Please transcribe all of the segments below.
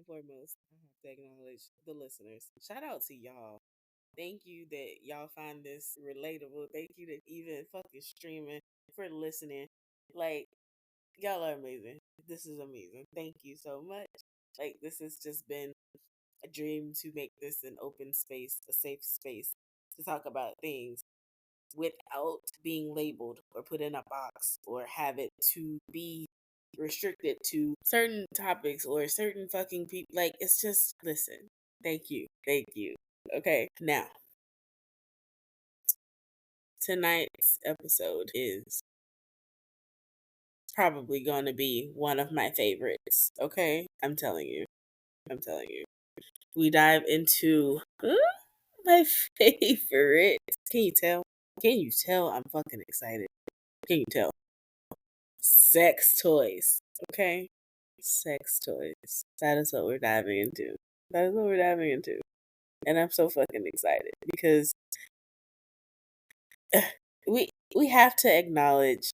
foremost, I have to acknowledge the listeners. Shout out to y'all. Thank you that y'all find this relatable. Thank you that even fucking streaming for listening. Like, y'all are amazing. This is amazing. Thank you so much. Like, this has just been a dream to make this an open space, a safe space to talk about things without being labeled or put in a box or have it to be restricted to certain topics or certain fucking people. Like, it's just, listen, thank you. Thank you. Okay, now, tonight's episode is probably going to be one of my favorites. Okay, I'm telling you. I'm telling you. We dive into my favorite. Can you tell? Can you tell I'm fucking excited? Can you tell? Sex toys. Okay? Sex toys. That is what we're diving into. That is what we're diving into. And I'm so fucking excited because we have to acknowledge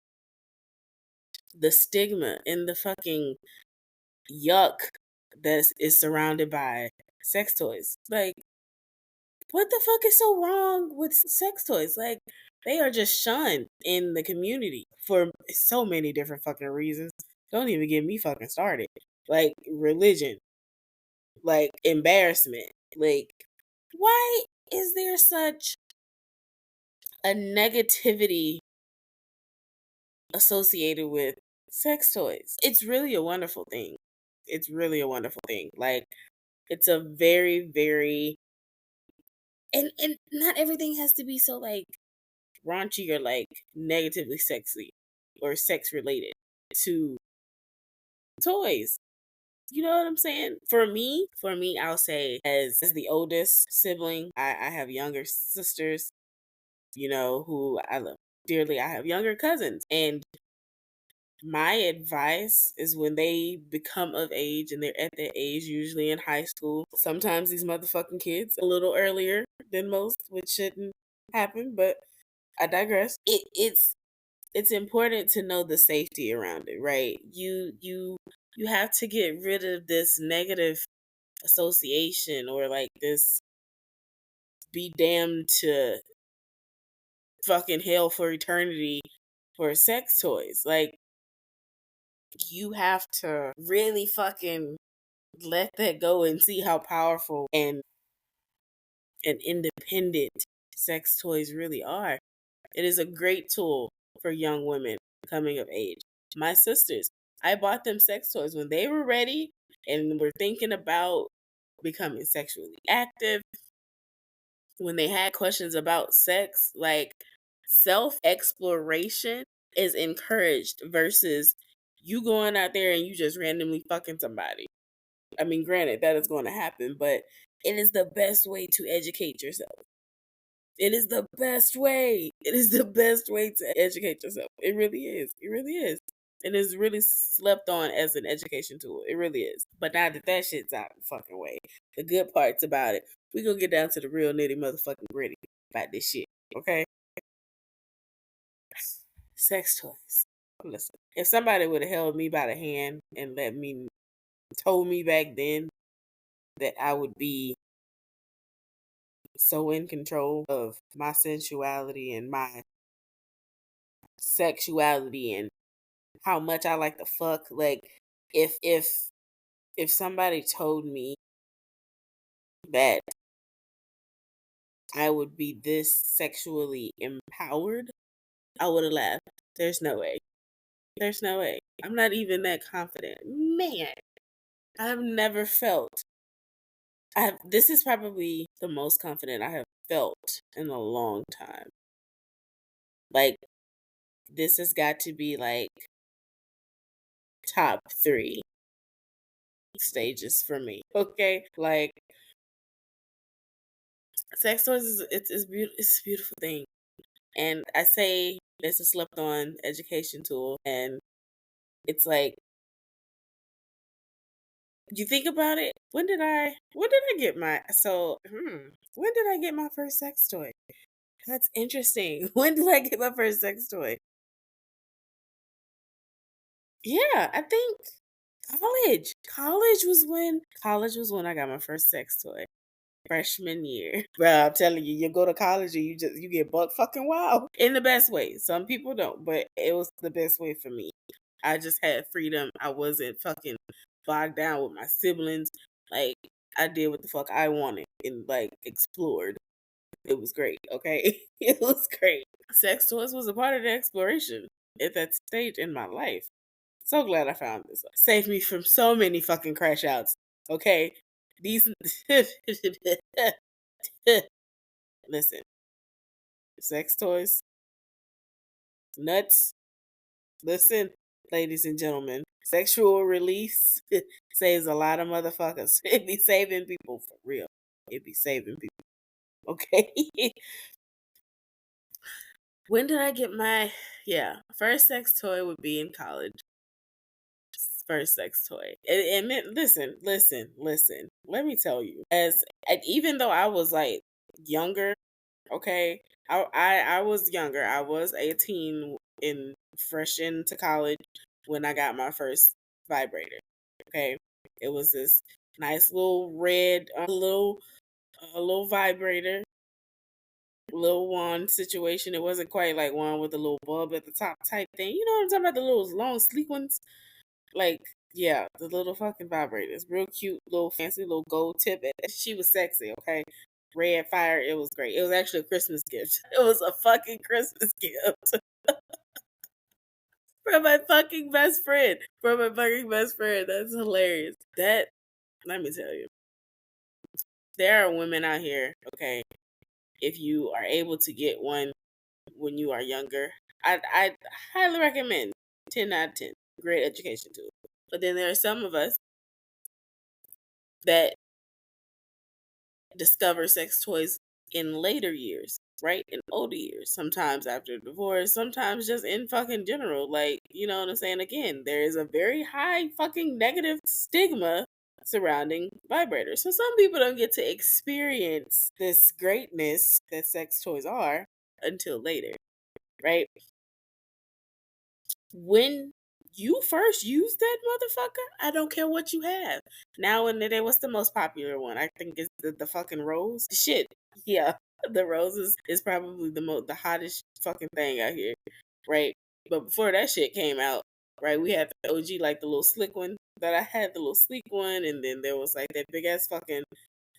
the stigma and the fucking yuck that is surrounded by sex toys. Like, what the fuck is so wrong with sex toys? Like, they are just shunned in the community for so many different fucking reasons. Don't even get me fucking started. Like, religion, like, embarrassment. Like, why is there such a negativity associated with sex toys? It's really a wonderful thing. It's really a wonderful thing. Like, it's a very, very, and not everything has to be so like raunchy or like negatively sexy or sex related to toys. You know what I'm saying? For me, I'll say as the oldest sibling, I have younger sisters, who I love dearly. I have younger cousins. And my advice is when they become of age and they're at their age, usually in high school, sometimes these motherfucking kids a little earlier than most, which shouldn't happen, but I digress. It's important to know the safety around it, right? You have to get rid of this negative association or like this be damned to fucking hell for eternity for sex toys. Like, you have to really fucking let that go and see how powerful and independent sex toys really are. It is a great tool for young women coming of age. My sisters, I bought them sex toys when they were ready and were thinking about becoming sexually active. When they had questions about sex, like, self exploration is encouraged versus you going out there and you just randomly fucking somebody. I mean, granted, that is going to happen, but it is the best way to educate yourself. It is the best way. It is the best way to educate yourself. It really is. It really is. It is really slept on as an education tool. It really is. But now that shit's out of the fucking way, the good parts about it, we gonna get down to the real nitty motherfucking gritty about this shit. Okay? Sex toys. Listen, if somebody would have held me by the hand and told me back then that I would be so in control of my sensuality and my sexuality and how much I like to fuck. Like, if somebody told me that I would be this sexually empowered, I would have laughed. There's no way. There's no way. I'm not even that confident. Man, I've never felt. This is probably the most confident I have felt in a long time. Like, this has got to be like top 3 stages for me. Okay? Like, sex toys it's a beautiful thing. And I say it's a slept on education tool, and it's like, you think about it, when did I get when did I get my first sex toy? That's interesting. When did I get my first sex toy? Yeah, I think College was when I got my first sex toy. Freshman year. Bro, I'm telling you, you go to college and you get buck fucking wild. In the best way. Some people don't, but it was the best way for me. I just had freedom. I wasn't fucking bogged down with my siblings. Like, I did what the fuck I wanted and like explored. It was great, okay? It was great. Sex toys was a part of the exploration at that stage in my life. So glad I found this. Saved me from so many fucking crash outs. Okay? These listen, sex toys, nuts. Listen, ladies and gentlemen, sexual release saves a lot of motherfuckers. It be saving people for real. It be saving people. Okay. When did I get my first sex toy would be in college. First sex toy. It meant listen. Let me tell you. Even though I was like younger, okay, I was younger. I was 18 in fresh into college when I got my first vibrator. Okay, it was this nice little red, little vibrator, little wand situation. It wasn't quite like one with a little bulb at the top type thing. You know what I'm talking about? The little long, sleek ones. Like, yeah, the little fucking vibrators. Real cute, little fancy, little gold tip. She was sexy, okay? Red fire, it was great. It was actually a Christmas gift. It was a fucking Christmas gift from my fucking best friend. From my fucking best friend. That's hilarious. Let me tell you, there are women out here, okay? If you are able to get one when you are younger, I highly recommend 10 out of 10. Great education tool. But then there are some of us that discover sex toys in later years, right? In older years, sometimes after divorce, sometimes just in fucking general. Like, you know what I'm saying? Again, there is a very high fucking negative stigma surrounding vibrators. So some people don't get to experience this greatness that sex toys are until later, right? When you first use that motherfucker, I don't care what you have. Now and then, what's the most popular one? I think it's the fucking rose. Shit, yeah, the rose is probably the hottest fucking thing out here, right? But before that shit came out, right, we had the OG, like the little slick one that I had, the little sleek one, and then there was like that big ass fucking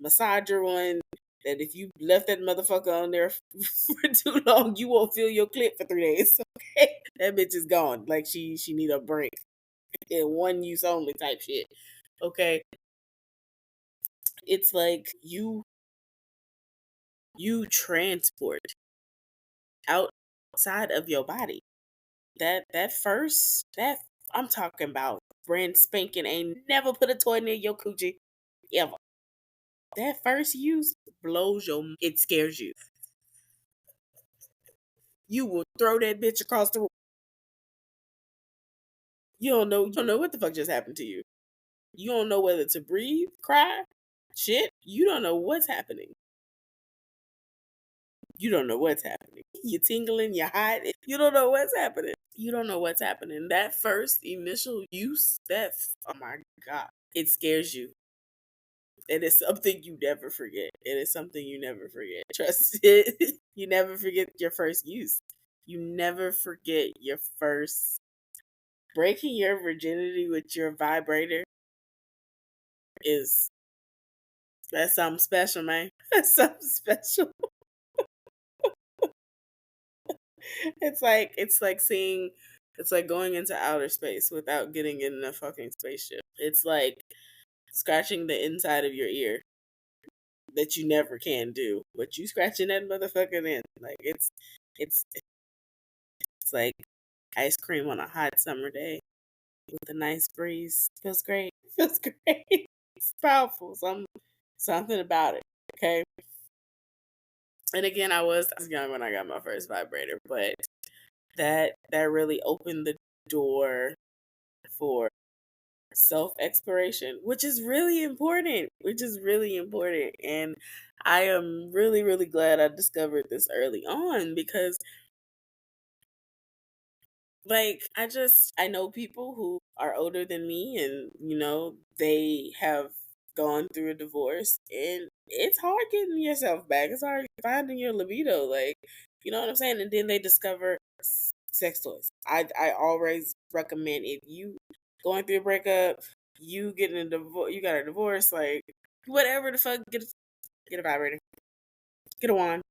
massager one. That if you left that motherfucker on there for too long, you won't feel your clit for 3 days. Okay, that bitch is gone. Like she need a break. And one use only type shit. Okay, it's like you transport outside of your body. That first that I'm talking about brand spanking ain't never put a toy near your coochie ever. That first use blows your. It scares you. You will throw that bitch across the room. You don't know what the fuck just happened to you. You don't know whether to breathe, cry, shit. You don't know what's happening. You don't know what's happening. You're tingling, you're hot. You don't know what's happening. You don't know what's happening. That first initial use, oh my God, it scares you. It is something you never forget. It is something you never forget. Trust it. You never forget your first use. You never forget your first breaking your virginity with your vibrator is that's something special, man. That's something special. It's like going into outer space without getting in a fucking spaceship. It's like scratching the inside of your ear that you never can do, but you scratching that motherfucker in. Like it's it's like ice cream on a hot summer day with a nice breeze. Feels great. Feels great. It's powerful. Something about it. Okay. And again, I was young when I got my first vibrator, but that really opened the door for self exploration, which is really important. Which is really important, and I am really really glad I discovered this early on because Like, I know people who are older than me and, they have gone through a divorce and it's hard getting yourself back. It's hard finding your libido. Like, you know what I'm saying? And then they discover sex toys. I always recommend if you going through a breakup, you getting a divorce, you got a divorce, like, whatever the fuck, get a vibrator, get a wand,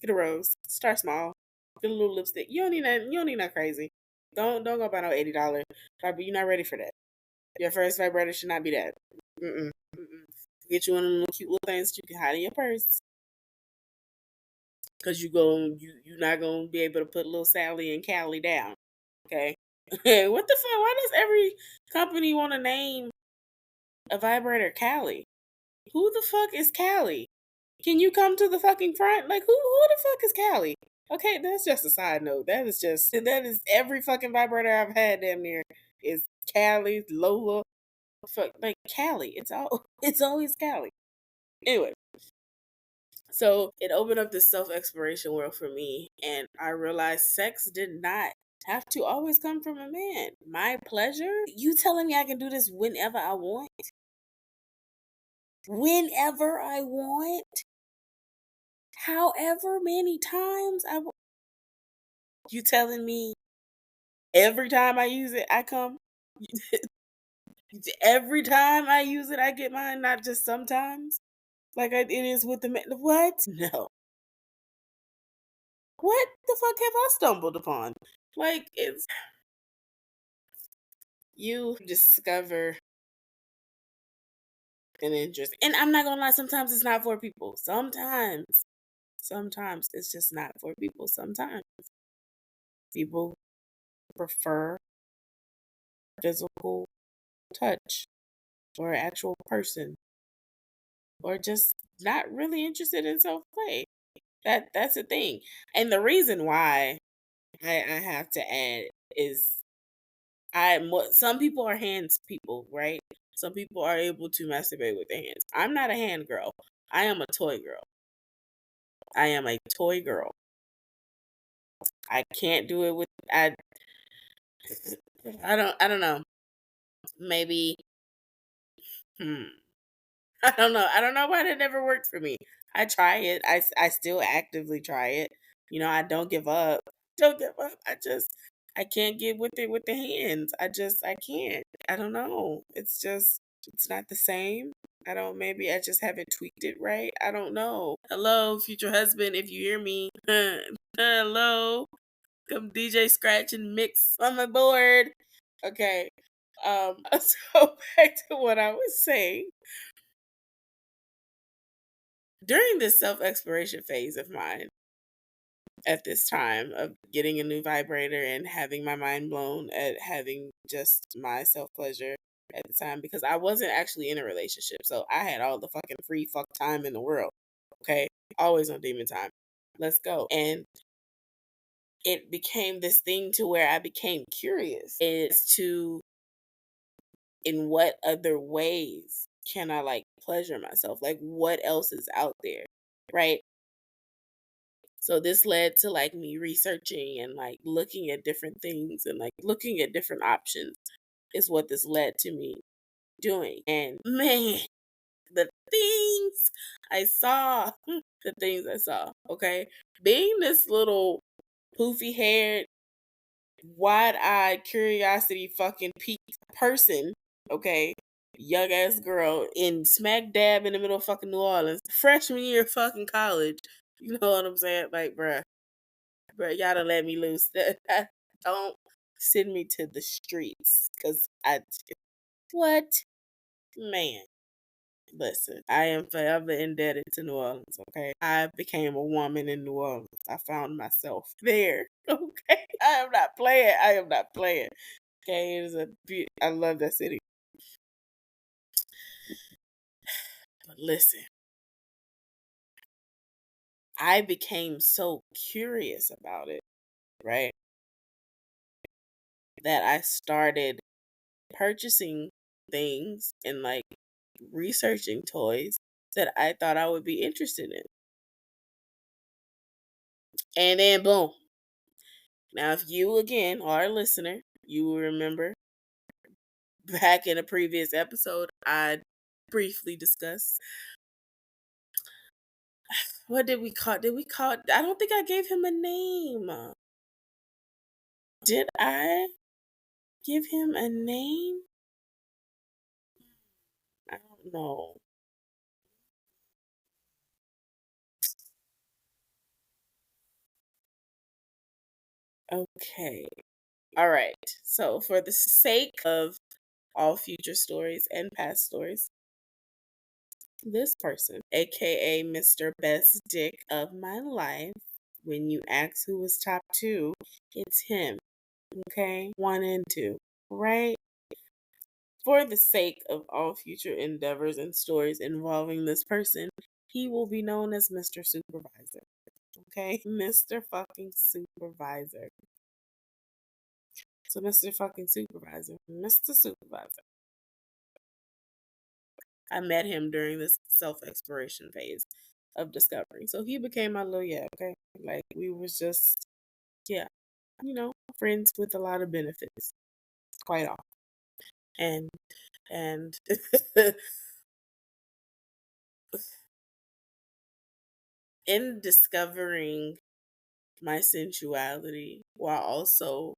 get a rose, start small, get a little lipstick. You don't need that. You don't need that crazy. Don't go buy no $80 vibrator. You're not ready for that. Your first vibrator should not be that. Mm-mm. Mm-mm. Get you one of them little cute little things that you can hide in your purse. Cause you're not gonna be able to put little Sally and Callie down. Okay. What the fuck? Why does every company want to name a vibrator Callie? Who the fuck is Callie? Can you come to the fucking front? Like, who the fuck is Callie? Okay, that's just a side note. That is every fucking vibrator I've had damn near is Callie, Lola, fuck, like Callie. It's always Callie. Anyway, so it opened up this self exploration world for me, and I realized sex did not have to always come from a man. My pleasure? You telling me I can do this whenever I want? Whenever I want? However many times you telling me every time I use it I come? Every time I use it I get mine, not just sometimes? Like it is with the man. What? No. What the fuck have I stumbled upon? Like, it's you discover an interest. And I'm not gonna lie, sometimes it's not for people. Sometimes it's just not for people. Sometimes people prefer physical touch or an actual person or just not really interested in self play. That's the thing. And the reason why I have to add is some people are hands people, right? Some people are able to masturbate with their hands. I'm not a hand girl. I am a toy girl. I am a toy girl. I can't do it with I don't know. Maybe hmm. I don't know. I don't know why that never worked for me. I try it. I still actively try it. I don't give up. Don't give up. I can't get with it with the hands. I can't. I don't know. It's not the same. I don't maybe I just haven't tweaked it right. I don't know. Hello, future husband, if you hear me. Hello. Come DJ scratch and mix on my board. Okay. So back to what I was saying. During this self exploration phase of mine, at this time of getting a new vibrator and having my mind blown at having just my self pleasure at the time, because I wasn't actually in a relationship. So I had all the fucking free fuck time in the world. Okay. Always on demon time. Let's go. And it became this thing to where I became curious as to in what other ways can I like pleasure myself? Like what else is out there? Right. So this led to like me researching and like looking at different things and like looking at different options is what this led to me doing. And man, the things the things I saw, okay? Being this little poofy haired, wide eyed, curiosity fucking peaked person, okay? Young ass girl in smack dab in the middle of fucking New Orleans, freshman year of fucking college. You know what I'm saying? Like, bruh. Bro, y'all don't let me loose. Don't send me to the streets. What? Man, listen, I am forever indebted to New Orleans, okay? I became a woman in New Orleans. I found myself there, okay? I am not playing. I am not playing. Okay, I love that city. But listen, I became so curious about it, right? That I started purchasing things and like researching toys that I thought I would be interested in. And then boom, Now, if you again are a listener, you will remember back in a previous episode, I briefly discussed what did we call? Did we call? I don't think I gave him a name. Did I give him a name? I don't know. Okay. All right. So, for the sake of all future stories and past stories, this person, aka Mr. Best Dick of my life, when you ask who was top two, it's him. Okay? One and two. Right? For the sake of all future endeavors and stories involving this person, he will be known as Mr. Supervisor. Okay? Mr. fucking Supervisor. So, Mr. fucking Supervisor. Mr. Supervisor. I met him during this self exploration phase of discovery. So he became my little yeah, okay? Like we was just yeah, friends with a lot of benefits. Quite often. And in discovering my sensuality while also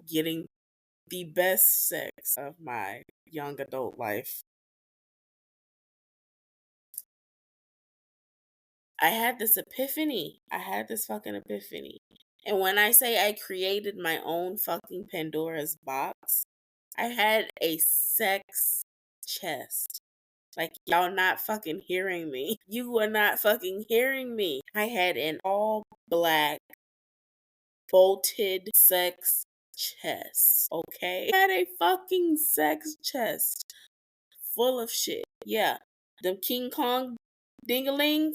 getting the best sex of my young adult life, I had this epiphany. I had this fucking epiphany. And when I say I created my own fucking Pandora's box, I had a sex chest. Like, y'all not fucking hearing me. You were not fucking hearing me. I had an all black, bolted sex chest. Okay? I had a fucking sex chest full of shit. Yeah. Them King Kong dingalings.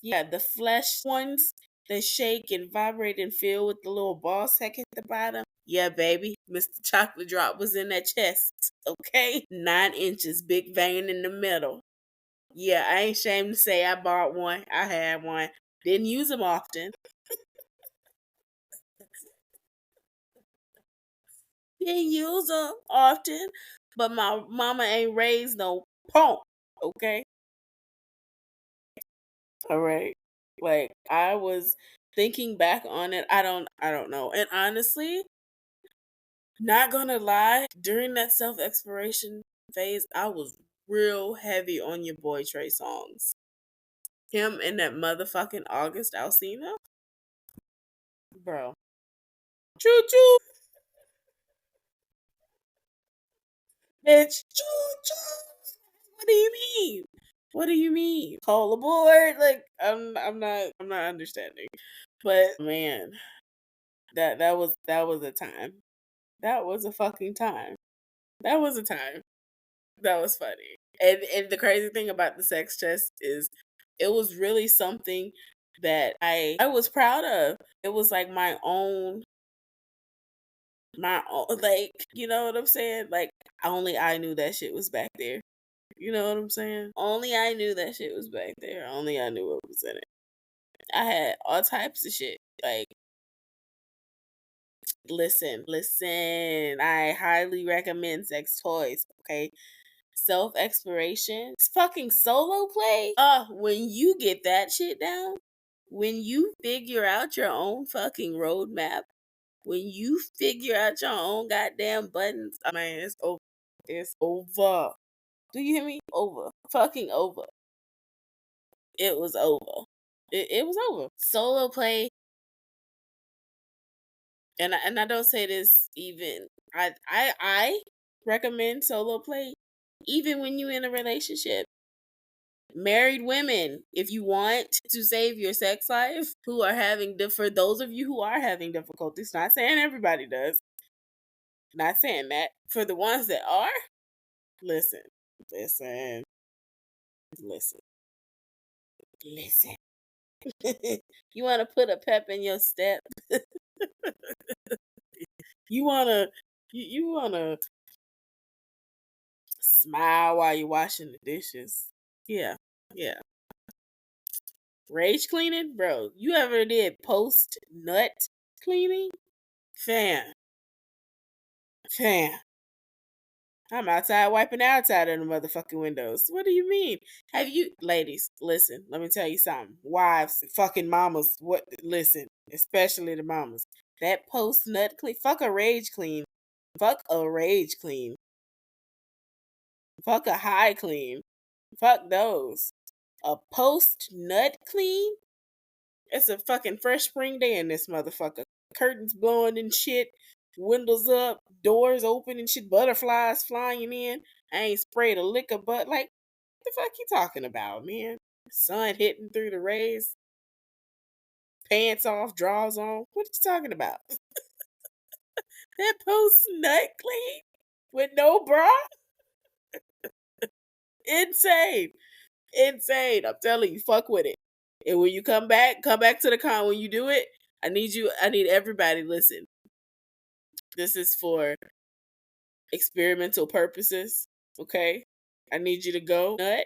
Yeah, the flesh ones that shake and vibrate and feel with the little ball sack at the bottom. Yeah, baby. Mr. Chocolate Drop was in that chest. Okay? 9 inches, big vein in the middle. Yeah, I ain't ashamed to say I bought one. I had one. Didn't use them often. Didn't use them often. But my mama ain't raised no punk. Okay? All right. Like I was thinking back on it, I don't know. And honestly, not gonna lie, during that self exploration phase, I was real heavy on your boy Trey songs. Him and that motherfucking August Alsina, bro. Choo choo, bitch. Choo choo. What do you mean? What do you mean? Call aboard? Like I'm not understanding. But man, that was a time. That was a fucking time. That was a time. That was funny. And the crazy thing about the sex chest is it was really something that I was proud of. It was like my own like, you know what I'm saying? Like only I knew that shit was back there. You know what I'm saying? Only I knew that shit was back there. Only I knew what was in it. I had all types of shit. Like listen. I highly recommend sex toys, okay? Self exploration, fucking solo play. When you get that shit down, when you figure out your own fucking roadmap, when you figure out your own goddamn buttons, man, it's over. It's over. Do you hear me? Over. Fucking over. It was over. It was over. Solo play, and I don't say this even. I recommend solo play even when you in a relationship. Married women, if you want to save your sex life, who are having for those of you who are having difficulties, not saying everybody does, not saying that. For the ones that are, listen, listen, listen, listen. You want to put a pep in your step. You wanna, you wanna smile while you're washing the dishes. Yeah, yeah. Rage cleaning, bro. You ever did post nut cleaning? Fam. Fam. I'm outside wiping the outside of the motherfucking windows. What do you mean? Have you, ladies, listen, let me tell you something. Wives, fucking mamas, what, listen, especially the mamas. That post nut clean, fuck a rage clean. Fuck a rage clean. Fuck a high clean. Fuck those. A post nut clean? It's a fucking fresh spring day in this motherfucker. Curtains blowing and shit. Windows up. Doors open and shit. Butterflies flying in. I ain't sprayed a lick of butt. Like, what the fuck you talking about, man? Sun hitting through the rays. Pants off, drawers on. What you talking about? That post nut clean? With no bra? Insane. Insane. I'm telling you, fuck with it. And when you come back to the con. When you do it, I need everybody listen. This is for experimental purposes. Okay? I need you to go nut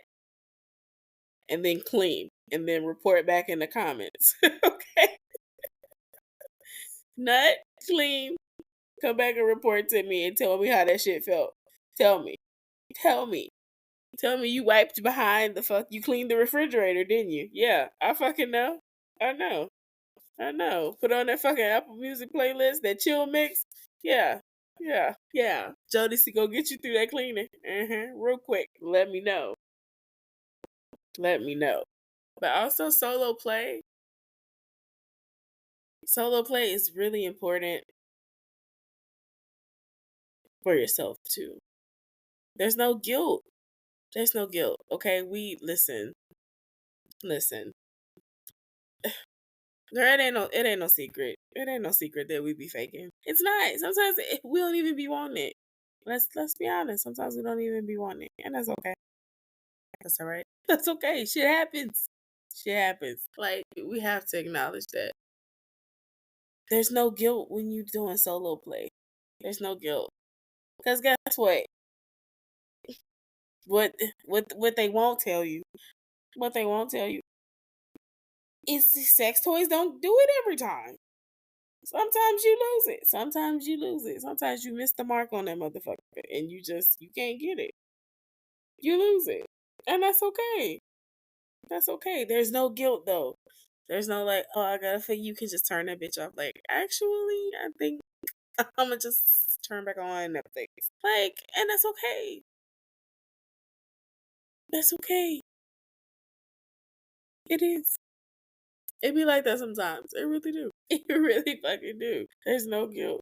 and then clean and then report back in the comments. Okay? Nut, clean, come back and report to me and tell me how that shit felt. Tell me. Tell me. Tell me you wiped behind the fuck. You cleaned the refrigerator, didn't you? Yeah, I fucking know. I know. I know. Put on that fucking Apple Music playlist, that chill mix. Yeah. Yeah. Yeah. Jodie to go get you through that cleaning. Real quick. Let me know. Let me know. But also solo play. Solo play is really important for yourself too. There's no guilt. There's no guilt. Okay, we listen. Listen. It ain't no secret. It ain't no secret that we be faking. It's not. Sometimes we don't even be wanting it. Let's be honest. Sometimes we don't even be wanting it, and that's okay. That's all right. That's okay. Shit happens. Shit happens. Like, we have to acknowledge that. There's no guilt when you doing solo play. There's no guilt. Because guess what? What they won't tell you. What they won't tell you is sex toys don't do it every time. Sometimes you lose it. Sometimes you lose it. Sometimes you miss the mark on that motherfucker and you can't get it. You lose it. And that's okay. That's okay. There's no guilt though. There's no like, oh, I gotta think you can just turn that bitch off. Like, actually, I think I'm gonna just turn back on Netflix. Like, and that's okay. That's okay. It is. It be like that sometimes. It really do. It really fucking do. There's no guilt.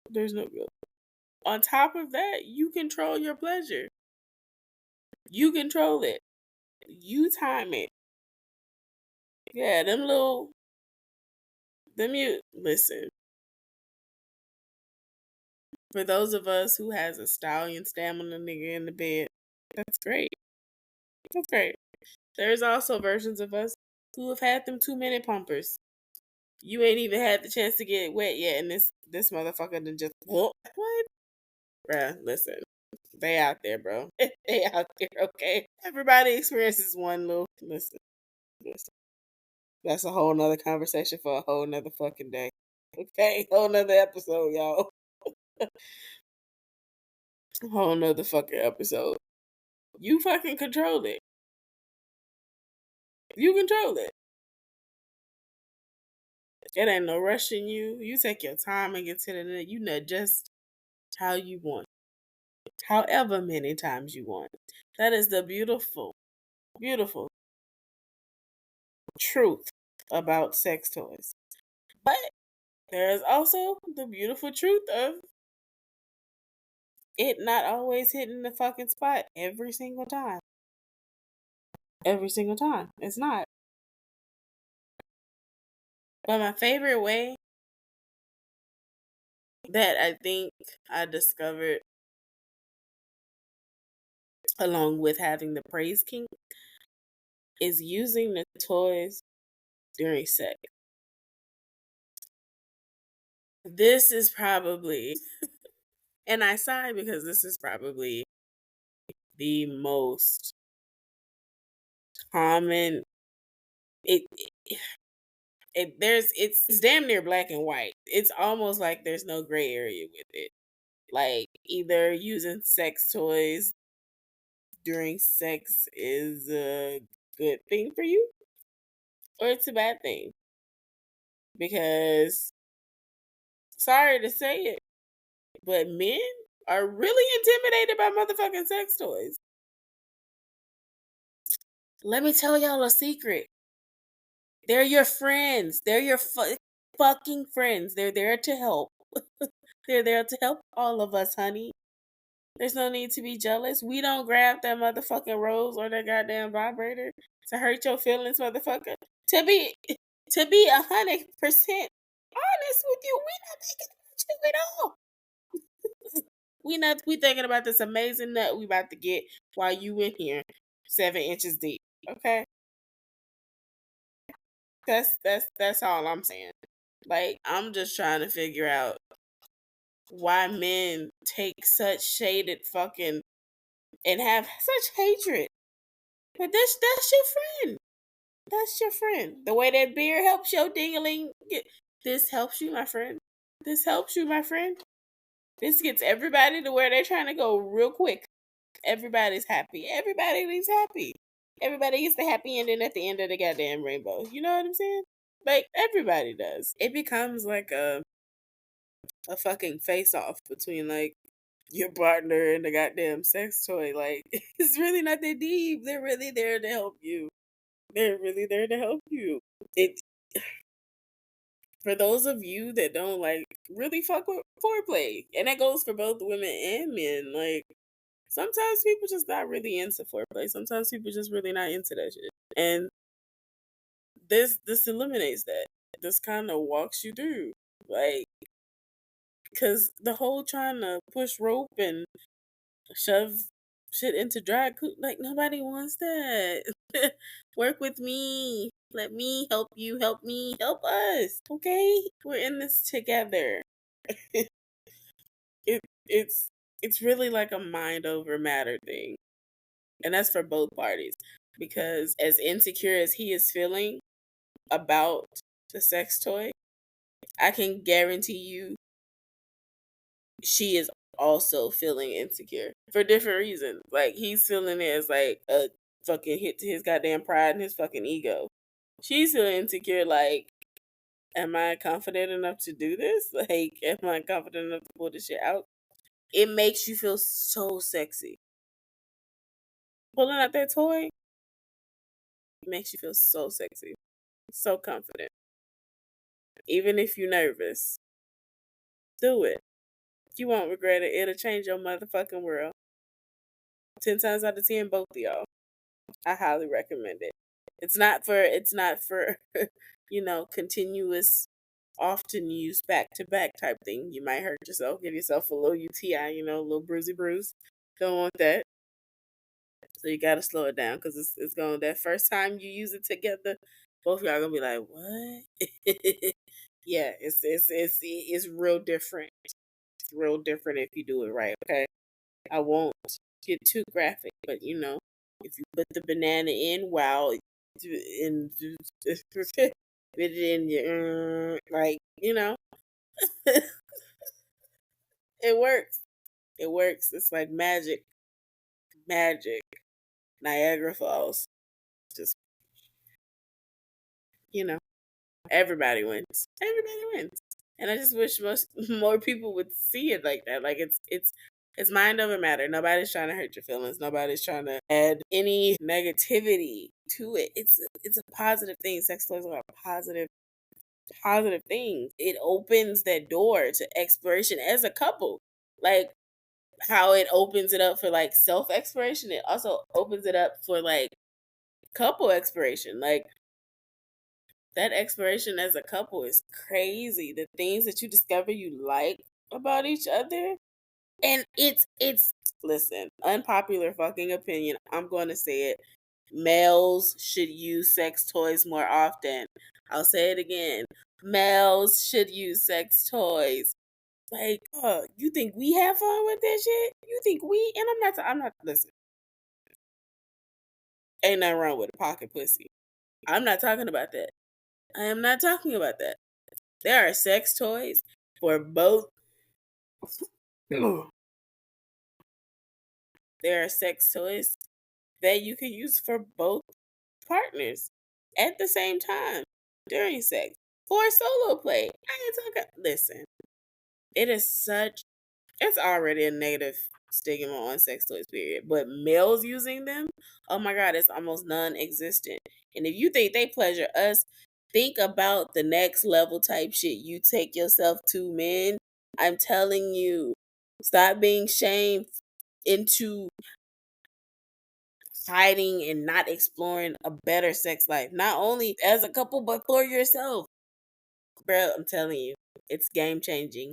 There's no guilt. On top of that, you control your pleasure. You control it. You time it. Yeah, listen. For those of us who has a stallion stamina nigga in the bed, that's great. That's great. There's also versions of us who have had them 2-minute pumpers. You ain't even had the chance to get wet yet, and this motherfucker done just what? Bruh, listen. They out there, bro. They out there, okay? Everybody experiences one little listen. That's a whole nother conversation for a whole nother fucking day. Okay? Whole nother episode, y'all. Whole nother fucking episode. You fucking control it. You control it. It ain't no rushing you. You take your time and get to the net. You know just how you want. However many times you want. That is the beautiful, beautiful truth about sex toys. But there's also the beautiful truth of it not always hitting the fucking spot every single time. Every single time. It's not. But my favorite way that I think I discovered along with having the praise kink is using the toys during sex. This is probably, and I sigh because this is probably the most common. It It's damn near black and white. It's almost like there's no gray area with it. Like either using sex toys during sex is a good thing for you or it's a bad thing. Because sorry to say it, but men are really intimidated by motherfucking sex toys. Let me tell y'all a secret. They're your friends. They're your fucking friends. They're there to help. They're there to help all of us, honey. There's no need to be jealous. We don't grab that motherfucking rose or that goddamn vibrator to hurt your feelings, motherfucker. To be 100% honest with you, we not thinking about you at all. We thinking about this amazing nut we about to get while you in here 7 inches deep. Okay? That's all I'm saying. Like, I'm just trying to figure out why men take such shaded fucking and have such hatred. But that's your friend. That's your friend. The way that beer helps your dingling, this helps you, my friend. This helps you, my friend. This gets everybody to where they're trying to go real quick. Everybody's happy. Everybody leaves happy. Everybody gets the happy ending at the end of the goddamn rainbow. You know what I'm saying? Like, everybody does. It becomes like a fucking face off between like your partner and the goddamn sex toy. Like, it's really not that deep. They're really there to help you. They're really there to help you. It For those of you that don't like really fuck with foreplay, and that goes for both women and men. Like, sometimes people just not really into foreplay. Sometimes people just really not into that shit. And this eliminates that. This kind of walks you through, like, because the whole trying to push rope and shove shit into drag, like, nobody wants that. Work with me. Let me help you. Help me. Help us. Okay, we're in this together. it it's really like a mind over matter thing, and that's for both parties. Because as insecure as he is feeling about the sex toy, I can guarantee you she is also feeling insecure for different reasons. Like, he's feeling it as like a fucking hit to his goddamn pride and his fucking ego. She's feeling insecure, like, am I confident enough to do this? Like, am I confident enough to pull this shit out? It makes you feel so sexy. Pulling out that toy makes you feel so sexy, so confident. Even if you're nervous, do it. You won't regret it. It'll change your motherfucking world. 10 times out of 10, both of y'all. I highly recommend it. It's not for continuous, often used back to back type thing. You might hurt yourself, give yourself a little UTI, a little bruisey bruise. Don't want that. So you gotta slow it down, because it's going, that first time you use it together, both of y'all gonna be like, what? Yeah, it's real different. It's real different if you do it right. Okay, I won't get too graphic, but if you put the banana in while and fit it in your like, it works. It works. It's like magic. Magic. Niagara Falls. Just, everybody wins. Everybody wins. And I just wish more people would see it like that. Like, it's mind over matter. Nobody's trying to hurt your feelings. Nobody's trying to add any negativity to it. It's a positive thing. Sex toys are a positive thing. It opens that door to exploration as a couple. Like, how it opens it up for like self exploration, it also opens it up for like couple exploration. Like, that exploration as a couple is crazy. The things that you discover you like about each other. And it's listen, unpopular fucking opinion. I'm going to say it. Males should use sex toys more often. I'll say it again. Males should use sex toys. Like, you think we have fun with that shit? You think we? And I'm not. Listen, ain't nothing wrong with a pocket pussy. I'm not talking about that. I am not talking about that. There are sex toys for both. There are sex toys that you can use for both partners at the same time during sex for solo play. I ain't talking. Listen, it is such. It's already a negative stigma on sex toys, period. But males using them, oh my god, it's almost non-existent. And if you think they pleasure us, think about the next level type shit you take yourself to, men. I'm telling you, stop being shamed into hiding and not exploring a better sex life, not only as a couple but for yourself. Bro, I'm telling you, it's game changing.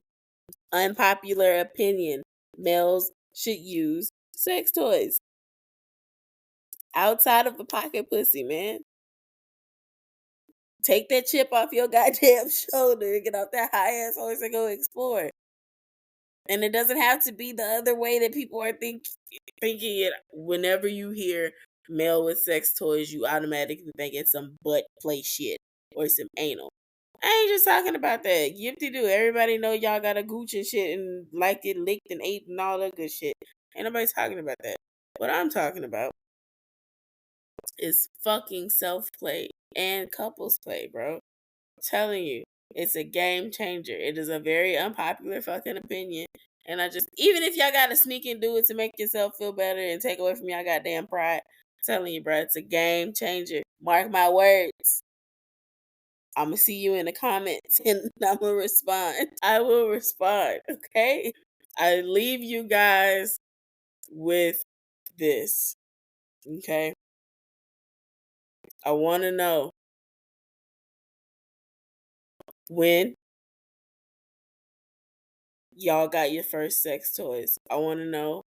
Unpopular opinion: males should use sex toys outside of the pocket pussy, man. Take that chip off your goddamn shoulder and get off that high ass horse and go explore. And it doesn't have to be the other way that people are thinking it. Whenever you hear male with sex toys, you automatically think it's some butt play shit or some anal. I ain't just talking about that. Yippty do. Everybody know y'all got a gooch and shit and liked it, licked and ate and all that good shit. Ain't nobody talking about that. What I'm talking about is fucking self play and couples play, bro. I'm telling you, it's a game changer. It is a very unpopular fucking opinion. And I just, even if y'all gotta sneak and do it to make yourself feel better and take away from y'all goddamn pride, I'm telling you, bro, it's a game changer. Mark my words. I'm gonna see you in the comments and I'm gonna respond. I will respond, okay? I leave you guys with this, okay? I want to know when y'all got your first sex toys. I want to know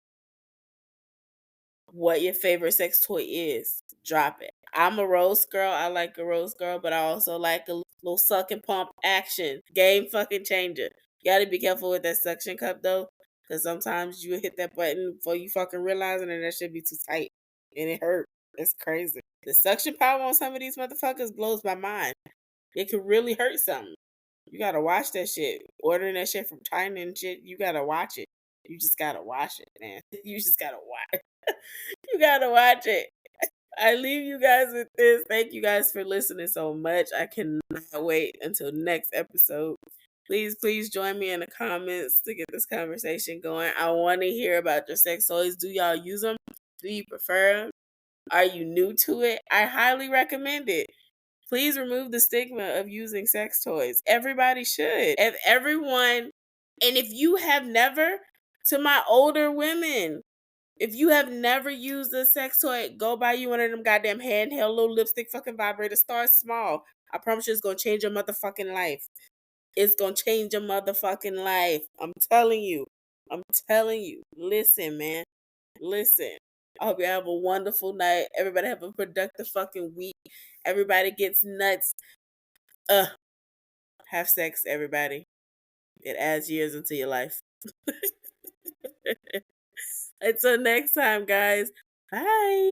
what your favorite sex toy is. Drop it. I'm a rose girl. I like a rose girl, but I also like a little suck and pump action. Game fucking changer. You gotta be careful with that suction cup though, because sometimes you hit that button before you fucking realize it, and that should be too tight and it hurt. It's crazy. The suction power on some of these motherfuckers blows my mind. It could really hurt something. You gotta watch that shit. Ordering that shit from China and shit, you gotta watch it. You just gotta watch it, man. You just gotta watch. You gotta watch it. I leave you guys with this. Thank you guys for listening so much. I cannot wait until next episode. Please, please join me in the comments to get this conversation going. I want to hear about your sex toys. Do y'all use them? Do you prefer them? Are you new to it? I highly recommend it. Please remove the stigma of using sex toys. Everybody should. If everyone, and if you have never, to my older women, if you have never used a sex toy, go buy you one of them goddamn handheld little lipstick fucking vibrators. Start small. I promise you it's gonna change your motherfucking life. It's gonna change your motherfucking life. I'm telling you. I'm telling you. Listen, man. Listen. I hope you have a wonderful night. Everybody have a productive fucking week. Everybody gets nuts. Have sex, everybody. It adds years into your life. Until next time, guys. Bye.